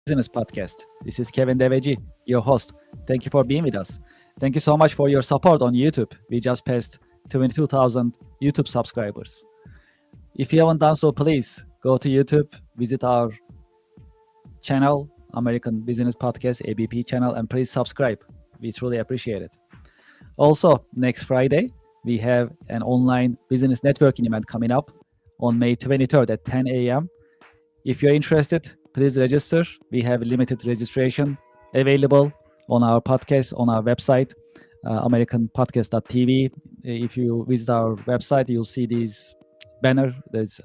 Business Podcast. This is Kevin Deveci, your host. Thank you for being with us. Thank you so much for your support on YouTube. We just passed 22,000 YouTube subscribers. If you haven't done so, please go to YouTube, visit our channel, American Business Podcast, ABP channel, and please subscribe. We truly appreciate it. Also, next Friday, we have an online business networking event coming up on May 23rd at 10 a.m. If you're interested, please register. We have limited registration available on our podcast, on our website, americanpodcast.tv. If you visit our website, you'll see this banner, this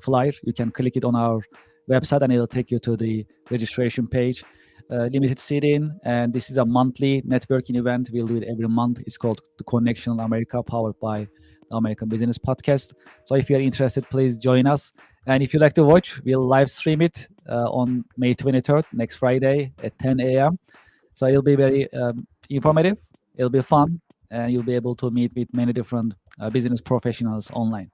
flyer. You can click it on our website and it'll take you to the registration page. Limited seating, and this is a monthly networking event. We'll do it every month. It's called The Connection in America, powered by the American Business Podcast. So if you're interested, please join us. And if you like to watch, we'll live stream it on May 23rd, next Friday at 10 a.m. So it'll be very informative. It'll be fun, and you'll be able to meet with many different business professionals online.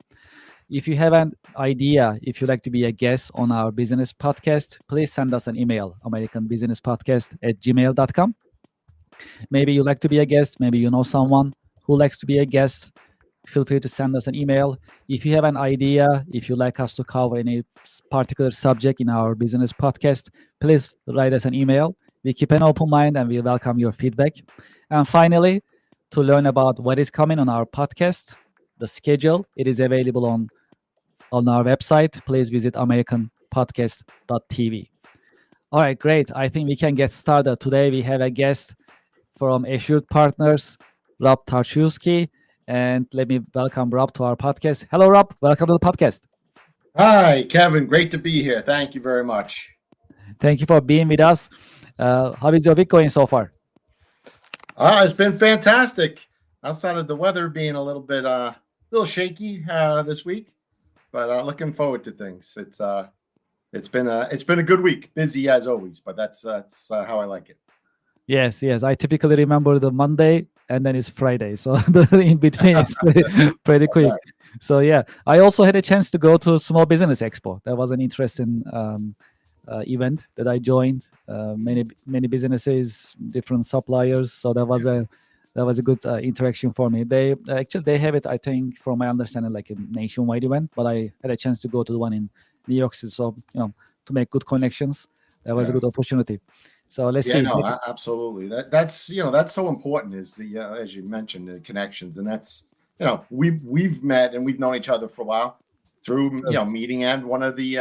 If you have an idea, if you'd like to be a guest on our business podcast, please send us an email, americanbusinesspodcast@gmail.com. Maybe you like to be a guest. Maybe you know someone who likes to be a guest. Feel free to send us an email. If you have an idea, if you'd like us to cover any particular subject in our business podcast, please write us an email. We keep an open mind and we welcome your feedback. And finally, to learn about what is coming on our podcast, the schedule, it is available on our website. Please visit americanpodcast.tv. All right, great. I think we can get started. Today we have a guest from Assured Partners, Rob Tarczewski. And let me welcome Rob to our podcast. Hello, Rob. Welcome to the podcast. Hi, Kevin. Great to be here. Thank you very much. Thank you for being with us. How is your week going so far? It's been fantastic. Outside of the weather being a little shaky this week, but looking forward to things. It's been a good week. Busy as always, but that's how I like it. Yes. I typically remember the Monday and then it's Friday, so the in between is pretty quick. Right. So yeah, I also had a chance to go to Small Business Expo. That was an interesting event that I joined. Many businesses, different suppliers. So that was a good interaction for me. They have it, I think, from my understanding, like a nationwide event. But I had a chance to go to the one in New York City. So to make good connections, that was a good opportunity. So let's see. No, absolutely. That's so important. Is the as you mentioned, the connections, and that's we've met and we've known each other for a while through meeting at one of the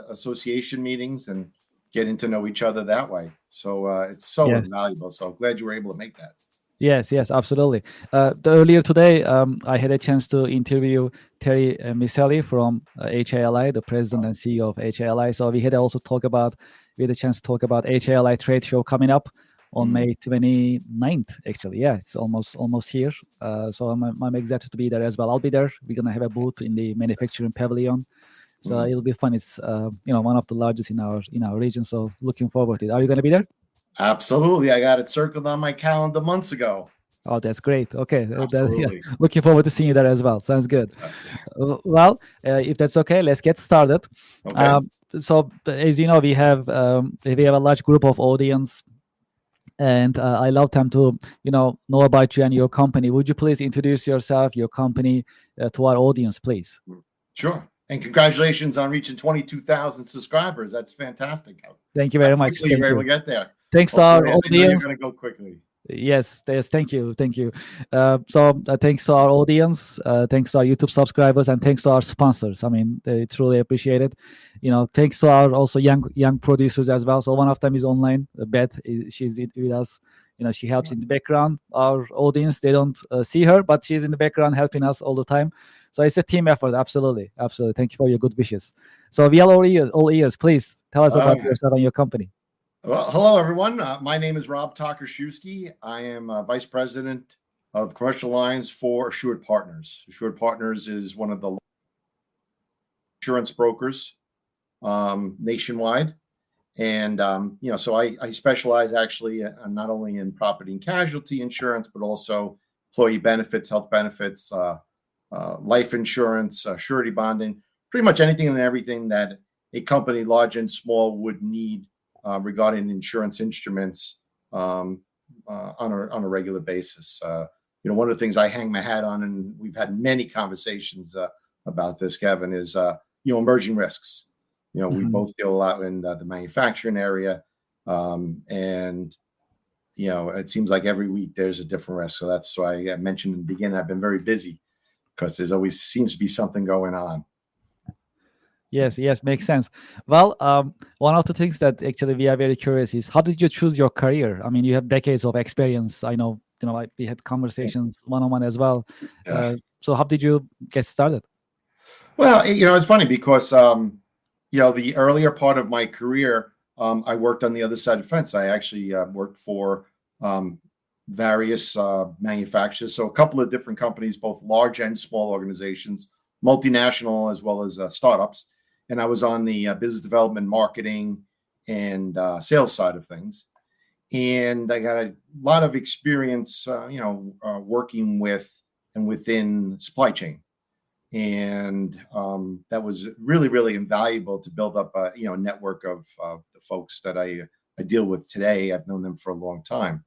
association meetings and getting to know each other that way. So it's so invaluable. So I'm glad you were able to make that. Yes, absolutely. Earlier today, I had a chance to interview Terry Miseli from HALI, the president and CEO of HALI. So we had a chance to talk about HALI trade show coming up on May 29th, actually. Yeah, it's almost here. So I'm excited to be there as well. I'll be there. We're going to have a booth in the manufacturing pavilion. So it'll be fun. It's one of the largest in our region. So looking forward to it. Are you going to be there? Absolutely. I got it circled on my calendar months ago. Oh, that's great. Okay. Looking forward to seeing you there as well. Sounds good. Well, if that's okay, let's get started. Okay. So as you know, we have a large group of audience, and I love them to know about you and your company. Would you please introduce yourself, your company, to our audience, please? Sure. And congratulations on reaching 22,000 subscribers. That's fantastic. Thank you very much. Quickly you're able to get there. Thanks to our audience. You're going to go quickly. Yes. Thank you. So thanks to our audience, thanks to our YouTube subscribers, and thanks to our sponsors. I mean, they truly appreciate it. Thanks to our also young producers as well. So one of them is online. Beth, she's with us. She helps in the background. Our audience, they don't see her, but she's in the background helping us all the time. So it's a team effort. Absolutely. Thank you for your good wishes. So we are all ears. Please tell us about yourself and your company. Well, hello, everyone. My name is Rob Tarczewski. I am Vice President of Commercial Lines for Assured Partners. Assured Partners is one of the insurance brokers nationwide. And, so I specialize actually not only in property and casualty insurance, but also employee benefits, health benefits, life insurance, surety bonding, pretty much anything and everything that a company large and small would need regarding insurance instruments on a regular basis. One of the things I hang my hat on, and we've had many conversations about this, Kevin, is emerging risks. We both deal a lot in the manufacturing area, and it seems like every week there's a different risk. So that's why I mentioned in the beginning I've been very busy, because there's always seems to be something going on. Yes, makes sense. Well, one of the things that actually we are very curious is, how did you choose your career? I mean, you have decades of experience. I know, we had conversations one-on-one as well. Yeah. So how did you get started? Well, it's funny because, the earlier part of my career, I worked on the other side of the fence. I actually worked for various manufacturers. So a couple of different companies, both large and small organizations, multinational as well as startups. And I was on the business development, marketing, and sales side of things. And I got a lot of experience, working with and within supply chain. And that was really, really invaluable to build up a network of the folks that I deal with today. I've known them for a long time.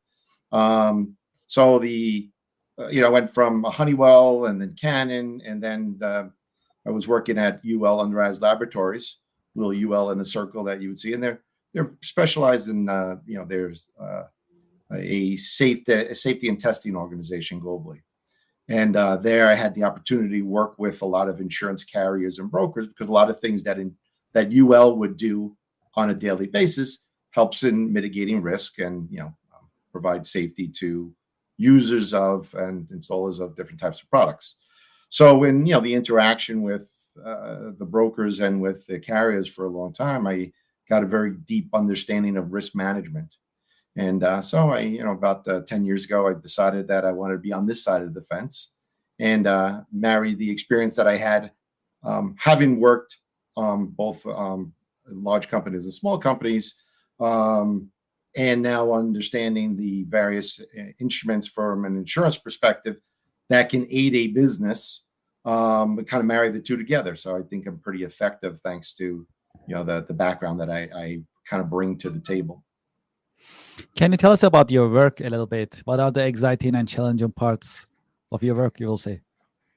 So I went from Honeywell and then Canon, and then I was working at UL Underwriters Laboratories, little UL in a circle that you would see, and they're specialized in there's a safety and testing organization globally. And there I had the opportunity to work with a lot of insurance carriers and brokers, because a lot of things that UL would do on a daily basis helps in mitigating risk and provide safety to users of and installers of different types of products. So in the interaction with the brokers and with the carriers for a long time, I got a very deep understanding of risk management. And so I, about 10 years ago, I decided that I wanted to be on this side of the fence, and marry the experience that I had, having worked both large companies and small companies, and now understanding the various instruments from an insurance perspective that can aid a business, kind of marry the two together. So I think I'm pretty effective thanks to the background that I kind of bring to the table. Can you tell us about your work a little bit? What are the exciting and challenging parts of your work, you will say?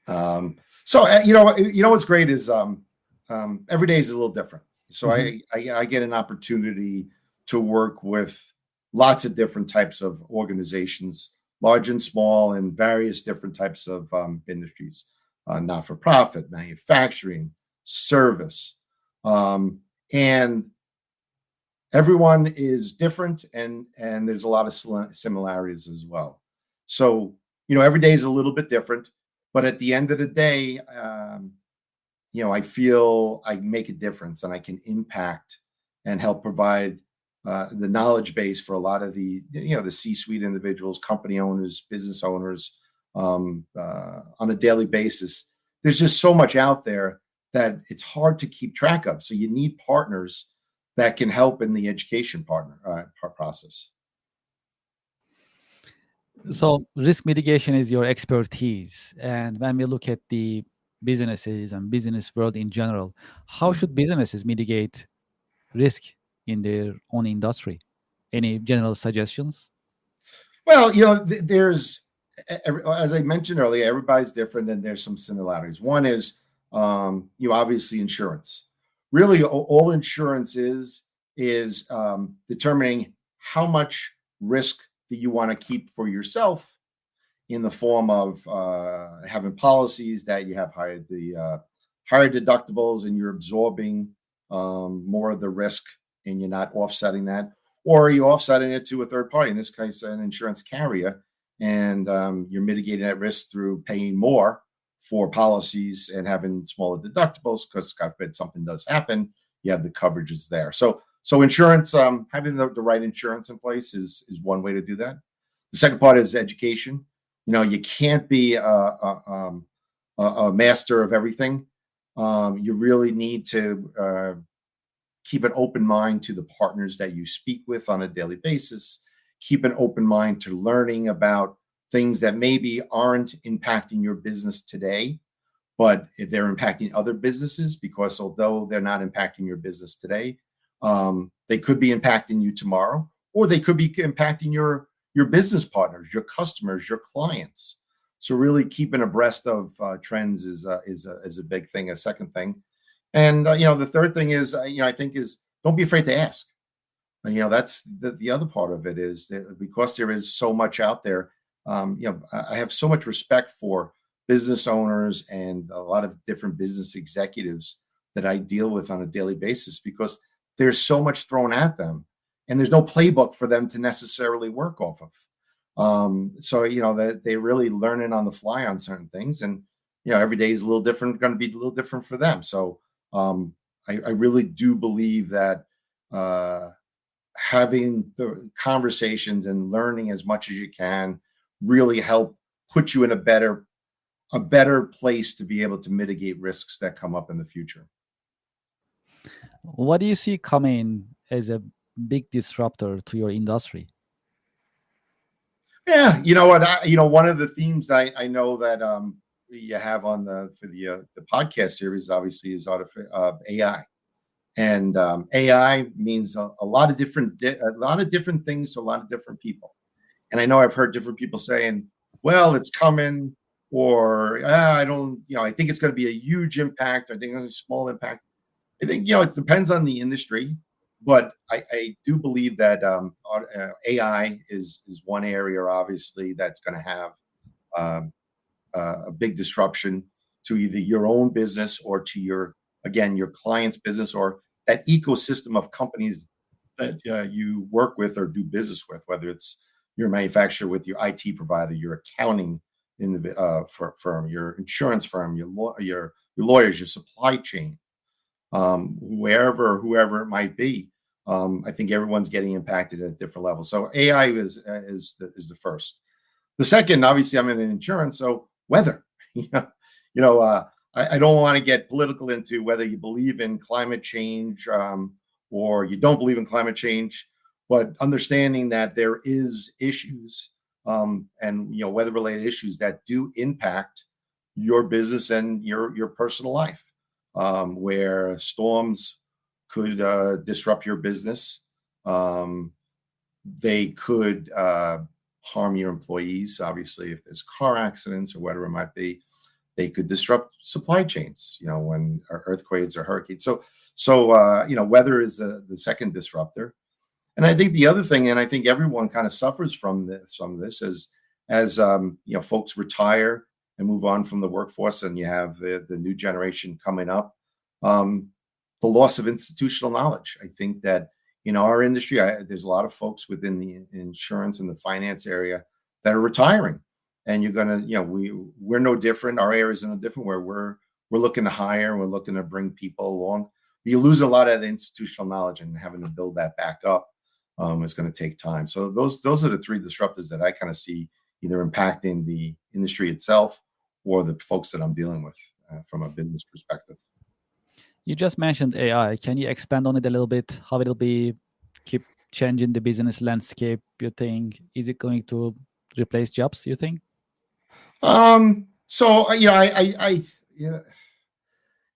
So what's great is every day is a little different. So I get an opportunity to work with lots of different types of organizations, large and small, and various different types of industries, not-for-profit, manufacturing, service, and everyone is different, and there's a lot of similarities as well. So every day is a little bit different, but at the end of the day, I feel I make a difference, and I can impact and help provide the knowledge base for a lot of the C-suite individuals, company owners, business owners, on a daily basis. There's just so much out there that it's hard to keep track of. So you need partners that can help in the education process. So risk mitigation is your expertise. And when we look at the businesses and business world in general, how should businesses mitigate risk in their own industry? Any general suggestions? Well, there's, as I mentioned earlier, everybody's different, and there's some similarities. One is, obviously insurance. Really, all insurance is determining how much risk that you want to keep for yourself, in the form of having policies that you have higher deductibles, and you're absorbing more of the risk, and you're not offsetting that, or you're offsetting it to a third party, in this case an insurance carrier, and you're mitigating that risk through paying more for policies and having smaller deductibles, because God forbid something does happen, you have the coverages there. So insurance, having the right insurance in place is one way to do that. The second part is education. You can't be a master of everything. You really need to keep an open mind to the partners that you speak with on a daily basis. Keep an open mind to learning about things that maybe aren't impacting your business today, but they're impacting other businesses, because although they're not impacting your business today, They could be impacting you tomorrow, or they could be impacting your business partners, your customers, your clients. So really keeping abreast of trends is a big thing. A second thing, and the third thing is I think is don't be afraid to ask. And, that's the other part of it is that because there is so much out there. I have so much respect for business owners and a lot of different business executives that I deal with on a daily basis because there's so much thrown at them, and there's no playbook for them to necessarily work off of. So that they're really learning on the fly on certain things, and every day is a little different, going to be a little different for them. So I really do believe that having the conversations and learning as much as you can really help put you in a better place to be able to mitigate risks that come up in the future. What do you see coming as a big disruptor to your industry? Yeah, you know what? One of the themes I know that you have on the podcast series obviously is AI, and AI means a lot of different things to a lot of different people. And I know I've heard different people saying, "Well, it's coming," or "I don't," I think it's going to be a huge impact. I think it's a small impact. I think it depends on the industry, but I do believe that AI is one area obviously that's going to have a big disruption to either your own business or to your client's business or that ecosystem of companies that you work with or do business with, whether it's your manufacturer with your IT provider, your accounting firm, your insurance firm, your lawyers, your supply chain, whoever it might be. I think everyone's getting impacted at different levels. So AI is the first. The second, obviously, I'm in insurance, so weather. I don't want to get political into whether you believe in climate change or you don't believe in climate change, but understanding that there is issues and weather-related issues that do impact your business and your personal life, where storms could disrupt your business. They could harm your employees. Obviously, if there's car accidents or whatever it might be, they could disrupt supply chains. When earthquakes or hurricanes. So weather is the second disruptor. And I think the other thing, and I think everyone kind of suffers from this, as folks retire and move on from the workforce, and you have the new generation coming up. The loss of institutional knowledge. I think that in our industry, there's a lot of folks within the insurance and the finance area that are retiring, and you're gonna, we're no different. Our area is no different, where we're looking to hire and we're looking to bring people along. You lose a lot of the institutional knowledge, and having to build that back up is going to take time. So those are the three disruptors that I kind of see either impacting the industry itself or the folks that I'm dealing with from a business perspective. You just mentioned AI. Can you expand on it a little bit? How it'll keep changing the business landscape? You think is it going to replace jobs? You think? So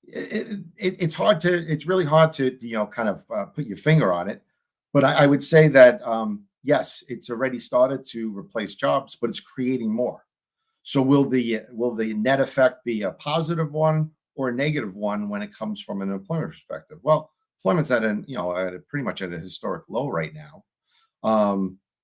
it's hard to. It's really hard to kind of put your finger on it. But I would say that yes, it's already started to replace jobs, but it's creating more. So will the net effect be a positive one or a negative one when it comes from an employment perspective? Well, employment's at pretty much at a historic low right now.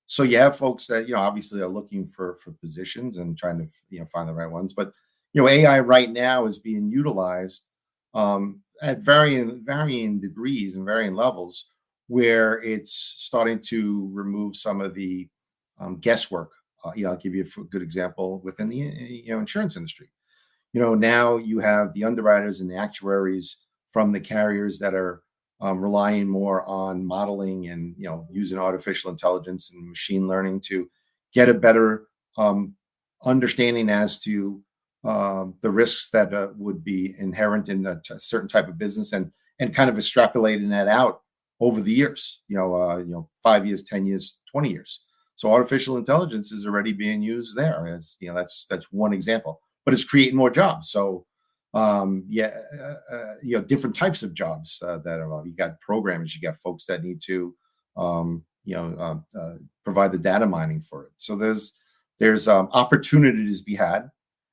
So you have folks that obviously are looking for positions and trying to find the right ones. But AI right now is being utilized at varying degrees and varying levels, where it's starting to remove some of the guesswork. I'll give you a good example within the insurance industry. Now you have the underwriters and the actuaries from the carriers that are relying more on modeling and using artificial intelligence and machine learning to get a better understanding as to the risks that would be inherent in a certain type of business, and kind of extrapolating that out over the years. 5 years, 10 years, 20 years. So artificial intelligence is already being used there as that's one example. But it's creating more jobs. So different types of jobs that are. You got programmers, you got folks that need to provide the data mining for it. So there's opportunities to be had,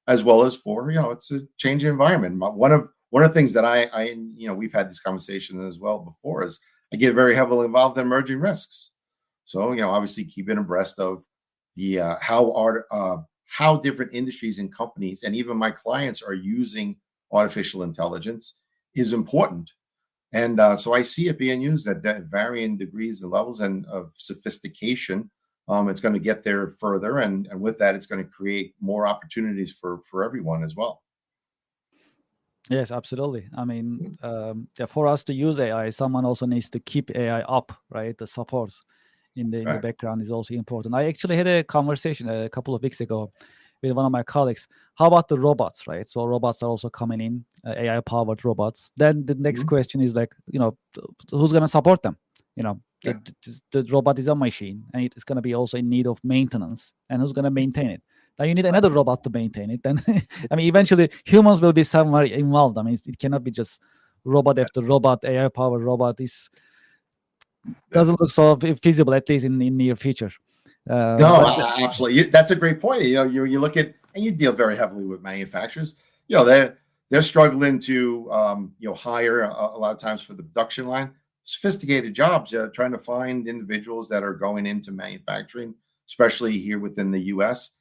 as well as for it's a changing environment. One of the things that I we've had this conversation as well before is I get very heavily involved in emerging risks. So obviously keeping abreast of the how different industries and companies and even my clients are using artificial intelligence is important. And so I see it being used at varying degrees and levels and of sophistication. It's going to get there further, and with that, it's going to create more opportunities for everyone as well. Yes, absolutely. I mean, for us to use AI, someone also needs to keep AI up, right? The support in the background is also important. I actually had a conversation a couple of weeks ago with one of my colleagues. How about the robots, right? So robots are also coming in, AI-powered robots. Then the next question is like, who's going to support them? The robot is a machine, and it's going to be also in need of maintenance. And who's going to maintain it? Now you need another robot to maintain it. Then, I mean, eventually humans will be somewhere involved. I mean, it cannot be just robot after robot, AI-powered robot. Doesn't look so feasible, at least in near future. No, absolutely. That's a great point. You look at, and you deal very heavily with manufacturers. They're struggling to hire a lot of times for the production line, sophisticated jobs, trying to find individuals that are going into manufacturing, especially here within the U.S.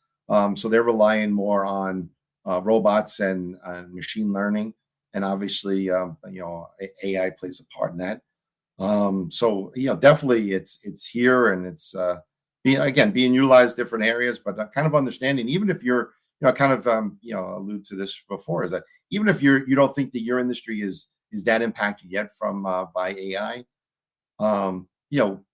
So they're relying more on robots and machine learning, and obviously AI plays a part in that. So definitely it's here, and it's being utilized different areas, but kind of understanding, even if you're allude to this before, is that even if you don't think that your industry is that impacted yet from by AI,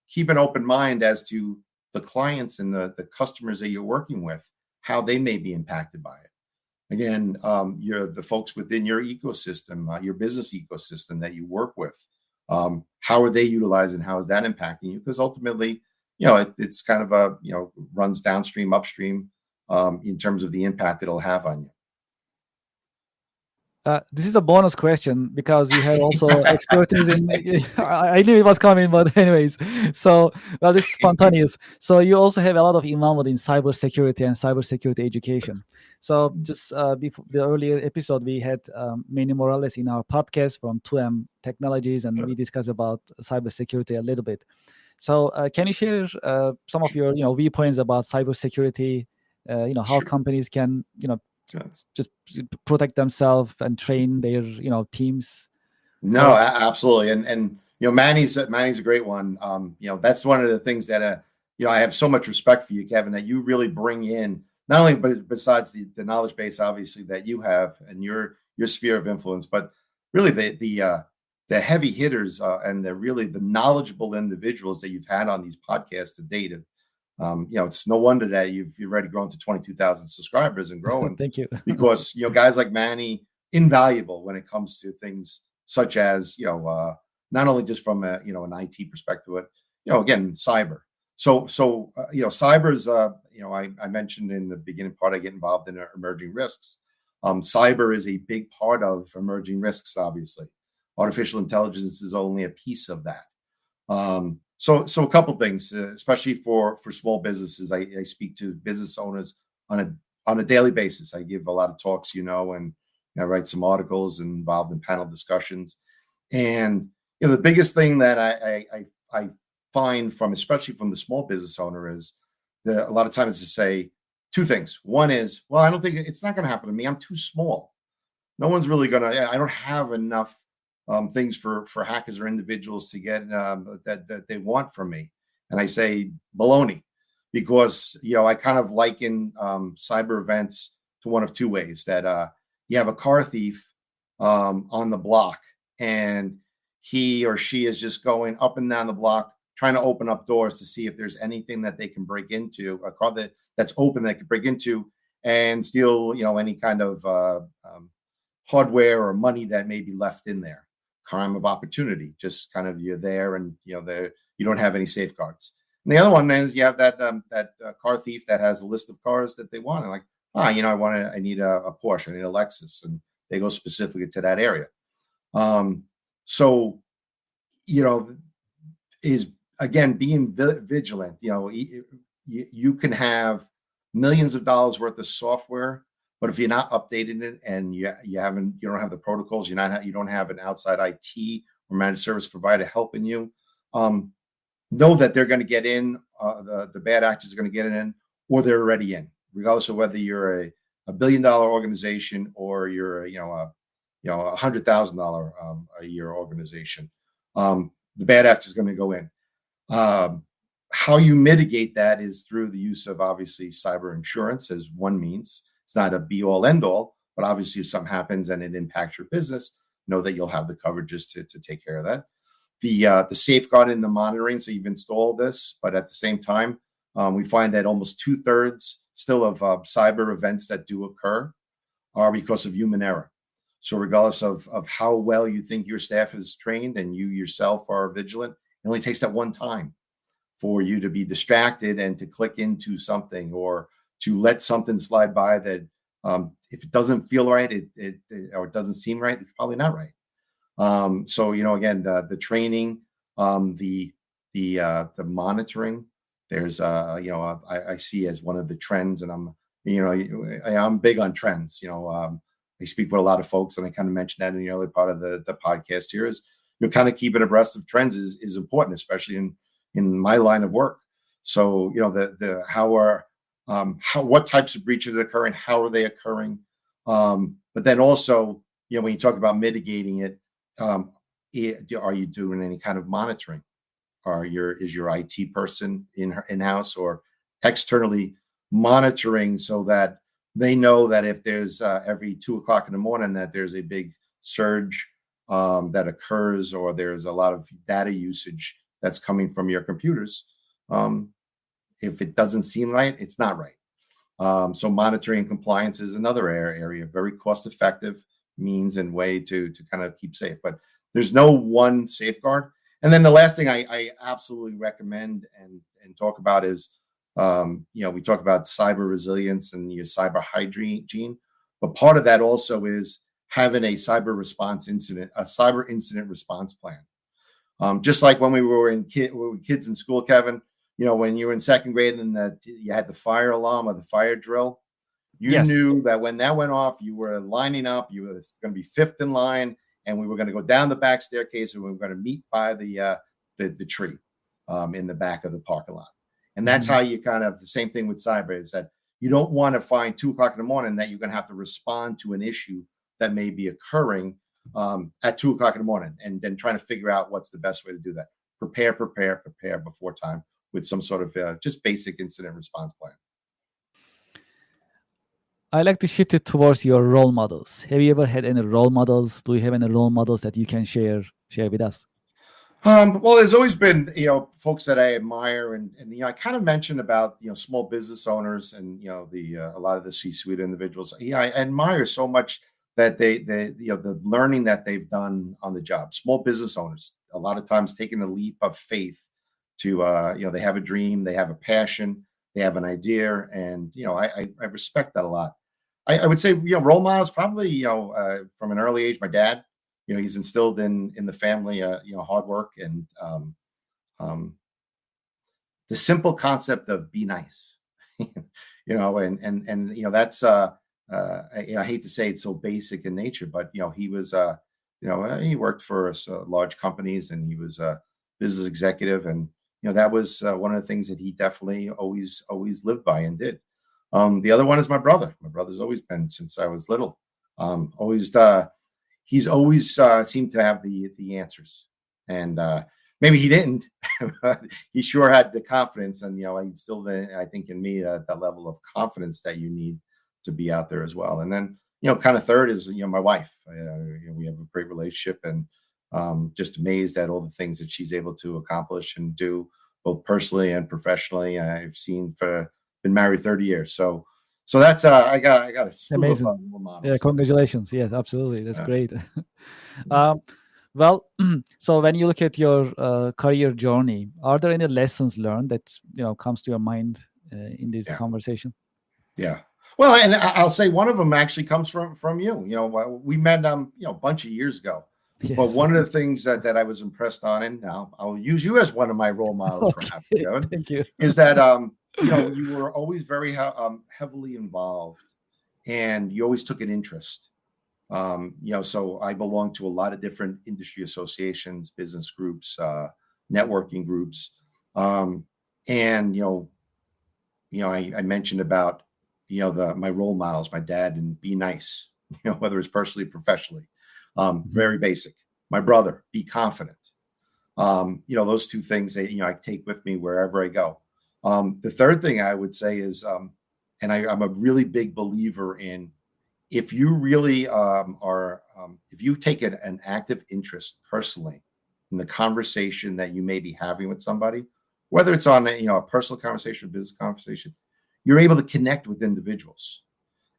keep an open mind as to the clients and the customers that you're working with, how they may be impacted by it. Again, you're the folks within your ecosystem, your business ecosystem that you work with. How are they utilizing? How is that impacting you? Because ultimately, it's kind of runs downstream, upstream in terms of the impact it'll have on you. This is a bonus question because you have also expertise in. I knew it was coming, but anyways, so this is spontaneous. So you also have a lot of involvement in cybersecurity and cybersecurity education. So just before the earlier episode, we had Manny Morales in our podcast from 2M Technologies, and we discussed about cybersecurity a little bit. So can you share some of your viewpoints about cybersecurity? How companies can just protect themselves and train their teams. No, absolutely. And Manny's a great one. That's one of the things that I have so much respect for you, Kevin, that you really bring in, not only but besides the knowledge base obviously that you have and your sphere of influence, but really the heavy hitters and the knowledgeable individuals that you've had on these podcasts to date. It's no wonder that you've already grown to 22,000 subscribers and growing. Thank you. Because guys like Manny, invaluable when it comes to things such as not only just from an IT perspective, but again, cyber. So cyber is I mentioned in the beginning part I get involved in emerging risks. Cyber is a big part of emerging risks. Obviously, artificial intelligence is only a piece of that. So a couple things, especially for small businesses. I speak to business owners on a daily basis. I give a lot of talks, and I write some articles and involved in panel discussions. And the biggest thing that I find especially from the small business owner is that a lot of times to say two things. One is, well, I don't think it's not going to happen to me. I'm too small. No one's really I don't have enough things for hackers or individuals to get that they want from me. And I say baloney, because I kind of liken cyber events to one of two ways. That you have a car thief on the block, and he or she is just going up and down the block trying to open up doors to see if there's anything that they can break into, a car that's open that can break into and steal any kind of hardware or money that may be left in there. Crime of opportunity, just kind of you're there and you don't have any safeguards. And the other one is you have that car thief that has a list of cars that they want, and like, I need a Porsche, I need a Lexus, and they go specifically to that area. So, is again being vigilant. You can have millions of dollars worth of software, but if you're not updating it and you don't have the protocols, you don't have an outside IT or managed service provider helping you, know that they're going to get in. The bad actors are going to get in, or they're already in, regardless of whether you're a $1 billion organization or you're a $100,000 a year organization. The bad actor is going to go in. How you mitigate that is through the use of obviously cyber insurance as one means. It's not a be all end all, but obviously if something happens and it impacts your business, know that you'll have the coverages to take care of that. The safeguard and the monitoring. So you've installed this, but at the same time, we find that almost 2/3 still of cyber events that do occur are because of human error. So regardless of how well you think your staff is trained and you yourself are vigilant, it only takes that one time for you to be distracted and to click into something or to let something slide by that if it doesn't feel right, or it doesn't seem right, it's probably not right. So again, the training, the monitoring. There's I see as one of the trends, and I'm big on trends. I speak with a lot of folks, and I kind of mentioned that in the early part of the podcast here. Is kind of keeping abreast of trends is important, especially in my line of work. So what types of breaches are occurring, how are they occurring, but then also when you talk about mitigating it, are you doing any kind of monitoring? Is your IT person in-house or externally monitoring so that they know that if there's every 2:00 in the morning that there's a big surge that occurs, or there's a lot of data usage that's coming from your computers, if it doesn't seem right, it's not right. So monitoring and compliance is another area, very cost-effective means and way to kind of keep safe. But there's no one safeguard. And then the last thing I absolutely recommend and talk about is, we talk about cyber resilience and your cyber hygiene, but part of that also is having a cyber incident response plan. Just like when we were kids in school, Kevin, when you were in second grade and that you had the fire alarm or the fire drill, you knew that when that went off, you were lining up, you were going to be fifth in line, and we were going to go down the back staircase and we were going to meet by the tree in the back of the parking lot. And that's how you kind of, the same thing with cyber, is that you don't want to find 2:00 in the morning that you're going to have to respond to an issue that may be occurring at 2:00 in the morning, and then trying to figure out what's the best way to do that. Prepare before time with some sort of just basic incident response plan. I like to shift it towards your role models. Have you ever had any role models? Do you have any role models that you can share with us? Well, there's always been, folks that I admire, and I kind of mentioned about, small business owners and, a lot of the C-suite individuals. I admire so much that the learning that they've done on the job. Small business owners, a lot of times taking a leap of faith to, they have a dream, they have a passion, they have an idea, and, I respect that a lot. I would say, role models probably, from an early age, my dad. He's instilled in the family, hard work and the simple concept of be nice, and that's I hate to say it's so basic in nature, but he was he worked for large companies, and he was a business executive, and that was one of the things that he definitely always lived by and did. The other one is my brother. My brother's always been, since I was little, he's always seemed to have the answers, and maybe he didn't, but he sure had the confidence, and he instilled, I think, in me that level of confidence that you need to be out there as well. And then kind of third is my wife. We have a great relationship, and just amazed at all the things that she's able to accomplish and do, both personally and professionally. I've been married 30 years, so that's I got a amazing. Yeah, congratulations. Yes, absolutely. That's great. Well, so when you look at your career journey, are there any lessons learned that comes to your mind in this conversation? Yeah. Well, and I'll say one of them actually comes from you. You know, we met a bunch of years ago. Yes. But one of the things that I was impressed on, and now I'll use you as one of my role models, perhaps, Kevin, Thank you. is that you were always very heavily involved, and you always took an interest. So I belong to a lot of different industry associations, business groups, networking groups, and I mentioned about my role models, my dad, and be nice, whether it's personally, professionally. Very basic. My brother, be confident. Those two things that I take with me wherever I go. The third thing I would say is, and I'm a really big believer in, if you really if you take an active interest personally in the conversation that you may be having with somebody, whether it's on a personal conversation, business conversation, you're able to connect with individuals,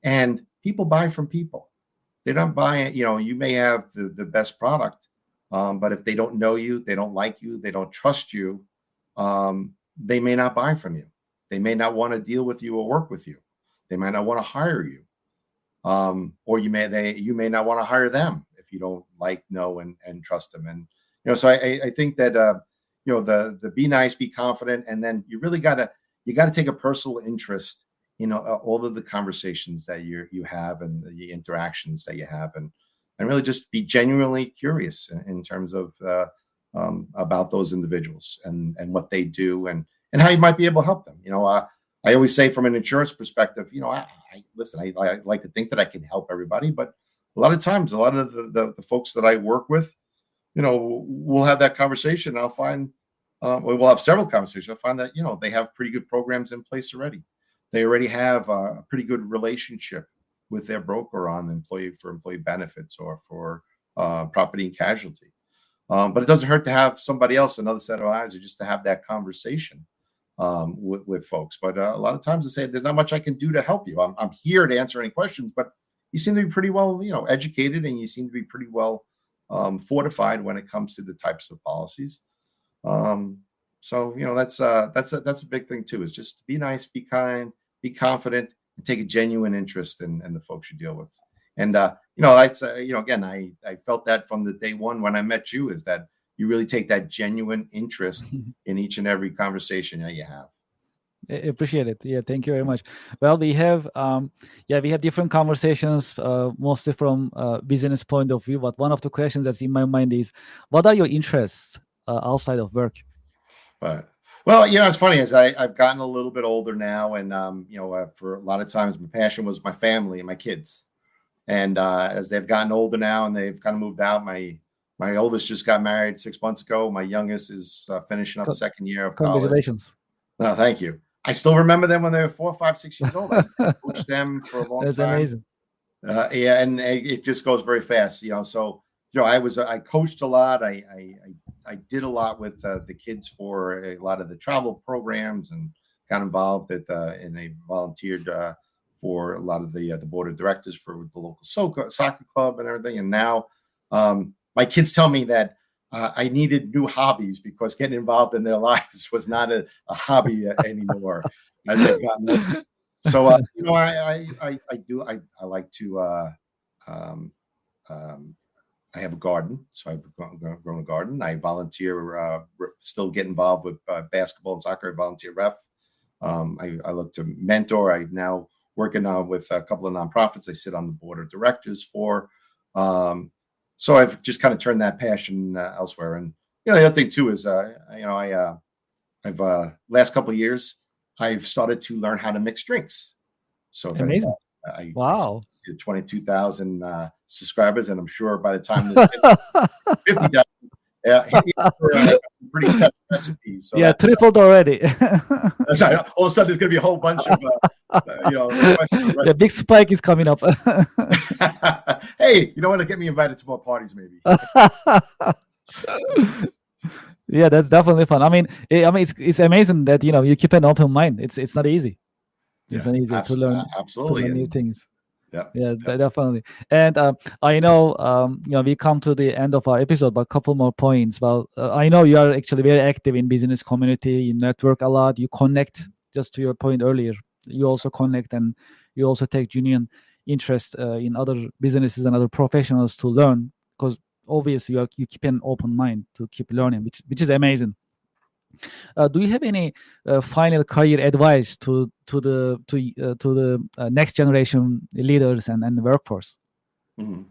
and people buy from people. They're not buying, you may have the best product, but if they don't know you, they don't like you, they don't trust you, they may not buy from you. They may not want to deal with you or work with you. They might not want to hire you. Or you may not want to hire them if you don't like, know, and trust them. And, so I think that, the be nice, be confident, and then you really got to take a personal interest all of the conversations that you have and the interactions that you have, and really just be genuinely curious in terms of about those individuals and what they do and how you might be able to help them. I always say from an insurance perspective, I like to think that I can help everybody, but a lot of times, a lot of the folks that I work with, we'll have that conversation. I'll find we'll have several conversations. I'll find that they have pretty good programs in place already. They already have a pretty good relationship with their broker on employee benefits or for property and casualty. But it doesn't hurt to have somebody else, another set of eyes, or just to have that conversation with folks. But a lot of times they say, there's not much I can do to help you. I'm here to answer any questions, but you seem to be pretty well, educated, and you seem to be pretty well fortified when it comes to the types of policies. So that's a big thing too, is just be nice, be kind, be confident, and take a genuine interest in the folks you deal with. And again, I felt that from the day one when I met you, is that you really take that genuine interest in each and every conversation that you have. I appreciate it. Yeah, thank you very much. Well, we have different conversations, mostly from business point of view. But one of the questions that's in my mind is, what are your interests outside of work? Well, it's funny, as I've gotten a little bit older now, and for a lot of times my passion was my family and my kids. And as they've gotten older now and they've kind of moved out, my oldest just got married 6 months ago. My youngest is finishing up the second year of college. Congratulations. No, thank you. I still remember them when they were 4, 5, 6 years old. I coached them for a long time. That's amazing. And it just goes very fast, So I coached a lot. I did a lot with the kids for a lot of the travel programs, and got involved and I volunteered for a lot of the board of directors for the local soccer club and everything. And now my kids tell me that I needed new hobbies, because getting involved in their lives was not a hobby anymore as they've gotten older. So I like to I have a garden, so I've grown a garden. I volunteer, still get involved with basketball and soccer. I volunteer ref. I look to mentor. I'm now working with a couple of nonprofits I sit on the board of directors for. So I've just kind of turned that passion elsewhere. And the other thing too is, I've last couple of years, I've started to learn how to mix drinks. So amazing. Wow. 22,000 subscribers, and I'm sure by the time this 50,000, pretty special recipes. So tripled already. Sorry, all of a sudden there's going to be a whole bunch of the big spike is coming up. Hey, you don't want to get me invited to more parties, maybe. Yeah, that's definitely fun. I mean, it's amazing that you keep an open mind. It's not easy. It's not easy to learn new things. Yeah, definitely. And I know we come to the end of our episode, but a couple more points. Well, I know you are actually very active in business community. You network a lot. You connect. Just to your point earlier, you also connect and you also take genuine interest in other businesses and other professionals to learn, because obviously you keep an open mind to keep learning, which is amazing. Do you have any final career advice to the next generation leaders and the workforce? Mhm.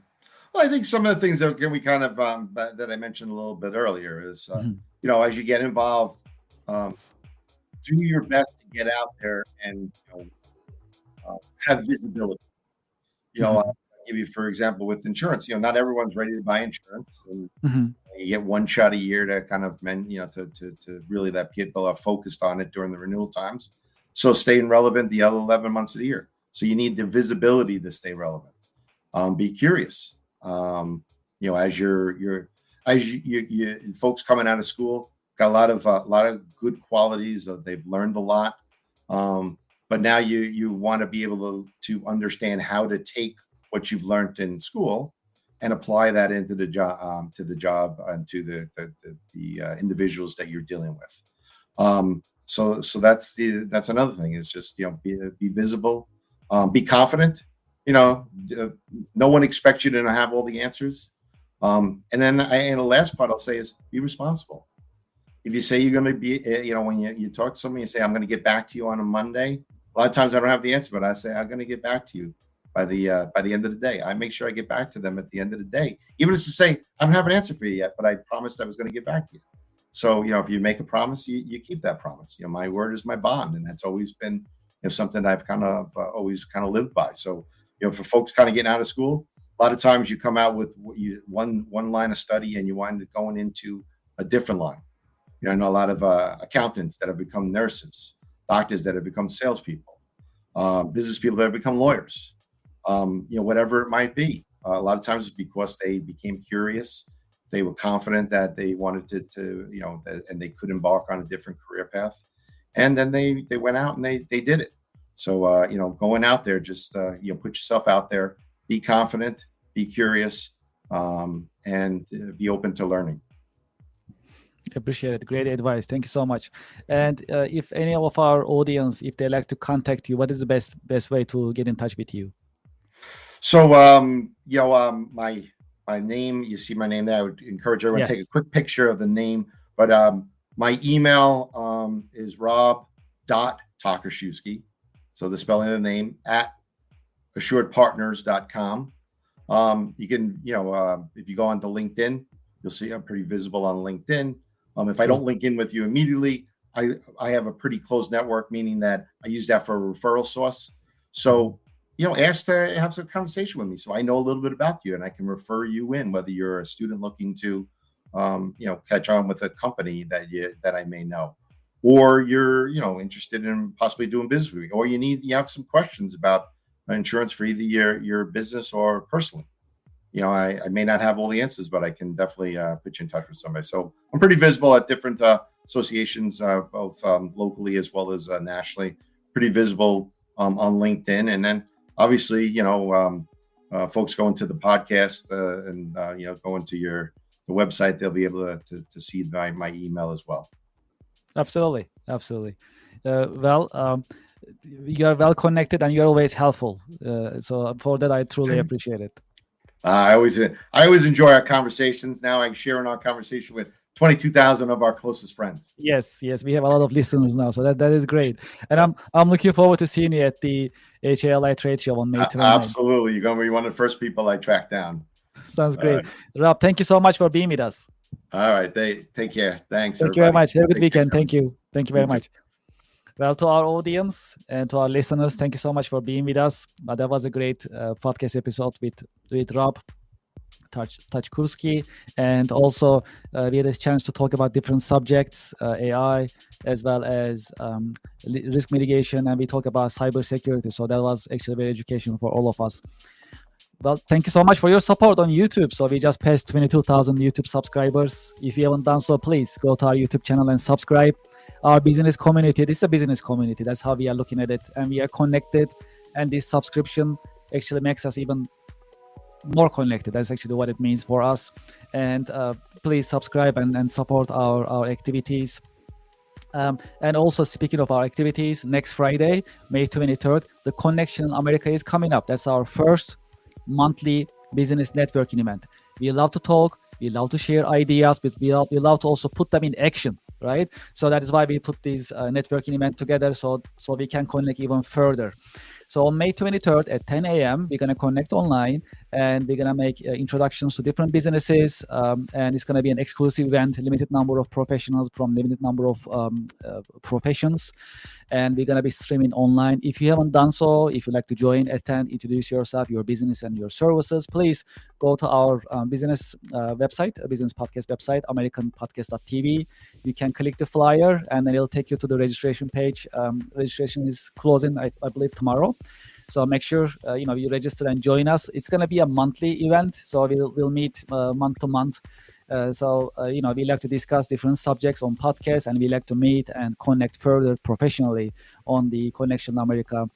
Well, I think some of the things that we kind of that I mentioned a little bit earlier is, as you get involved, um, do your best to get out there and have visibility. I'll give you, for example, with insurance. Not everyone's ready to buy insurance, and you get one shot a year to kind of to really let people are focused on it during the renewal times. So staying relevant the other 11 months of the year. So you need the visibility to stay relevant. Be curious. As you folks coming out of school got a lot of good qualities. They've learned a lot, but now you want to be able to understand how to take what you've learned in school and apply that into the job, and to the individuals that you're dealing with. So that's another thing, is just be visible, be confident. No one expects you to have all the answers. And then the last part I'll say is be responsible. If you say you're going to be, when you talk to somebody, you say, I'm going to get back to you on a Monday. A lot of times I don't have the answer, but I say, I'm going to get back to you by the end of the day. I make sure I get back to them at the end of the day, even if it's to say, I don't have an answer for you yet, but I promised I was going to get back to you. So, if you make a promise, you keep that promise. My word is my bond. And that's always been something I've kind of always kind of lived by. So, for folks kind of getting out of school, a lot of times you come out with one line of study and you wind up going into a different line. I know a lot of accountants that have become nurses, doctors that have become salespeople, business people that have become lawyers, whatever it might be. A lot of times it's because they became curious. They were confident that they wanted to and they could embark on a different career path. And then they went out and they did it. So, going out there, just, put yourself out there, be confident, be curious, and be open to learning. Appreciate it. Great advice. Thank you so much. And if any of our audience, if they like to contact you, what is the best way to get in touch with you? So, my name, you see my name there. I would encourage everyone to take a quick picture of the name. But my email is rob.takershusky. So the spelling of the name at assuredpartners.com. You can, if you go onto LinkedIn, you'll see I'm pretty visible on LinkedIn. If I don't link in with you immediately, I have a pretty close network, meaning that I use that for a referral source. So, ask to have some conversation with me so I know a little bit about you and I can refer you in, whether you're a student looking to, catch on with a company that I may know, or you're, interested in possibly doing business with me, or you have some questions about insurance for either your business or personally. I may not have all the answers, but I can definitely put you in touch with somebody. So I'm pretty visible at different associations, both locally as well as nationally. Pretty visible on LinkedIn, and then obviously, folks go into the podcast and go into the website. They'll be able to see my email as well. Absolutely. You are well connected and you're always helpful. So for that, I truly appreciate it. I always enjoy our conversations. Now I share in our conversation with 22,000 of our closest friends. Yes, we have a lot of listeners now, so that is great. And I'm looking forward to seeing you at the HALI trade show on May 29th. Absolutely, you're going to be one of the first people I track down. Sounds great. Right. Rob, thank you so much for being with us. All right, take care. Thanks. Thank you very much. Have a good weekend. Thank you very much. Well, to our audience and to our listeners, thank you so much for being with us. That was a great podcast episode with Rob Takershuski, and also we had a chance to talk about different subjects, AI, as well as risk mitigation, and we talk about cybersecurity. So that was actually very educational for all of us. Well, thank you so much for your support on YouTube. So we just passed 22,000 YouTube subscribers. If you haven't done so, please go to our YouTube channel and subscribe. Our business community, this is a business community. That's how we are looking at it. And we are connected. And this subscription actually makes us even more connected. That's actually what it means for us. And please subscribe and support our activities. And also, speaking of our activities, next Friday, May 23rd, the Connection in America is coming up. That's our first monthly business networking event. We love to talk, we love to share ideas, but we love to also put them in action, right? So that is why we put these networking event together, so we can connect even further. So on May 23rd at 10 a.m., we're going to connect online, and we're going to make introductions to different businesses. And it's going to be an exclusive event, limited number of professionals from limited number of professions. And we're going to be streaming online. If you haven't done so, if you'd like to join, attend, introduce yourself, your business, and your services, please go to our business website, business podcast website, americanpodcast.tv. You can click the flyer, and then it'll take you to the registration page. Registration is closing, I believe, tomorrow. So make sure you register and join us. It's going to be a monthly event, so we'll meet month to month. We like to discuss different subjects on podcasts, and we like to meet and connect further professionally on the Connection America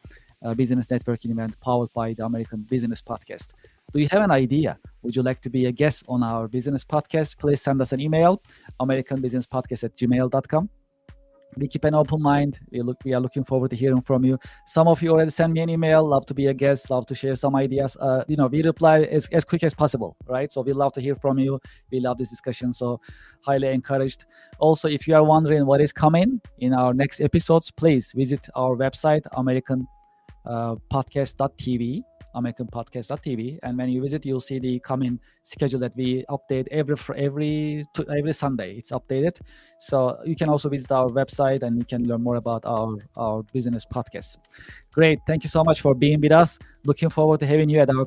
business networking event powered by the American Business Podcast. Do you have an idea? Would you like to be a guest on our business podcast? Please send us an email, americanbusinesspodcast@gmail.com. We keep an open mind. We are looking forward to hearing from you. Some of you already send me an email. Love to be a guest. Love to share some ideas. We reply as quick as possible, right? So we love to hear from you. We love this discussion. So highly encouraged. Also, if you are wondering what is coming in our next episodes, please visit our website, americanpodcast.tv. americanpodcast.tv, and when you visit, you'll see the coming schedule that we update every Sunday. It's updated, so you can also visit our website and you can learn more about our business podcast. Great, thank you so much for being with us. Looking forward to having you at our